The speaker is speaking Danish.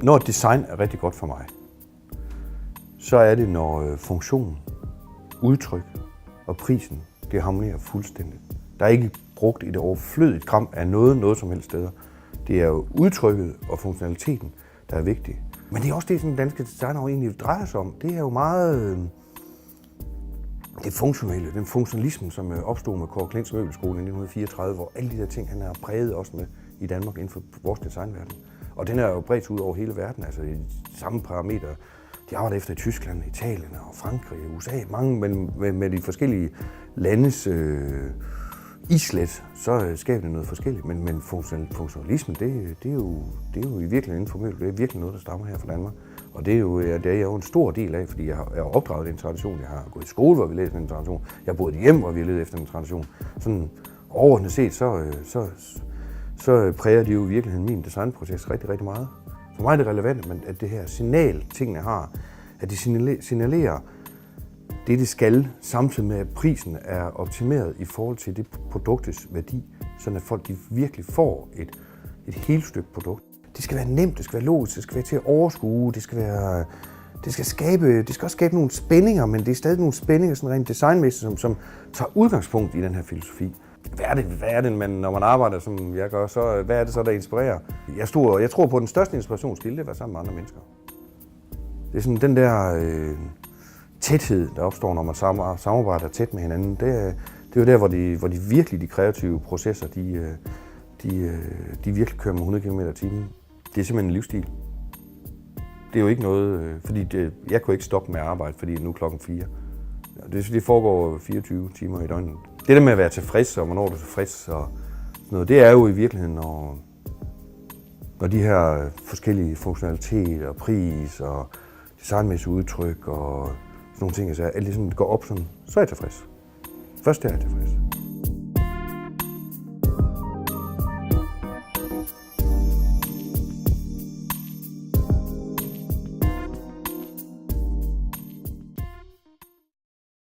Når design er rigtig godt for mig, så er det, når funktion, udtryk og prisen, det harmonerer fuldstændigt. Der er ikke brugt et overflødigt gram af noget som helst steder. Det er jo udtrykket og funktionaliteten, der er vigtigt. Men det er også det, som danske designer egentlig drejer sig om. Det er jo meget det funktionelle, den funktionalisme, som opstod med Kåre Klints Møbelskole i 1934, hvor alle de der ting, han har præget også med i Danmark inden for vores designverden. Og den er jo bredt ud over hele verden, altså i samme parametre. De arbejder efter i Tyskland, Italien og Frankrig, USA, mange med de forskellige landes islet, så skaber det noget forskelligt. Men funktionalisme, det er jo i virkeligheden inden for møbel, det er virkelig noget, der stammer her fra Danmark. Og det er jeg jo en stor del af, fordi jeg har opdraget den tradition. Jeg har gået i skole, hvor vi læste den tradition. Jeg har boet hjem, hvor vi har levet efter den tradition. Sådan overordnet set, så præger de jo i virkeligheden min designproces rigtig, rigtig meget. For mig er det relevant, at det her signal, tingene har, at de signalerer det skal, samtidig med, at prisen er optimeret i forhold til det produktets værdi, så at folk de virkelig får et helt stykke produkt. Det skal være nemt, det skal være logisk, det skal være til at overskue, det skal også skabe nogle spændinger, men det er stadig nogle spændinger sådan rent designmæssigt, som tager udgangspunkt i den her filosofi. Hvad er det, når man arbejder, som jeg gør, så hvad er det så, der inspirerer? Jeg tror på, at den største inspirationskilde, det er at være sammen med andre mennesker. Det er sådan den der tæthed, der opstår, når man samarbejder tæt med hinanden. Det er jo der, hvor de virkelig de kreative processer, de virkelig kører med 100 km i timen. Det er simpelthen en livsstil. Det er jo ikke noget, fordi jeg kunne ikke stoppe med at arbejde, fordi nu er klokken 4. Det foregår 24 timer i døgnet. Det der med at være tilfreds, og hvornår du er tilfreds, og sådan noget, det er jo i virkeligheden, når de her forskellige funktionaliteter og pris og designmæssige udtryk og sådan nogle ting, så alt det sådan går op sådan, så er jeg tilfreds. Først er jeg tilfreds.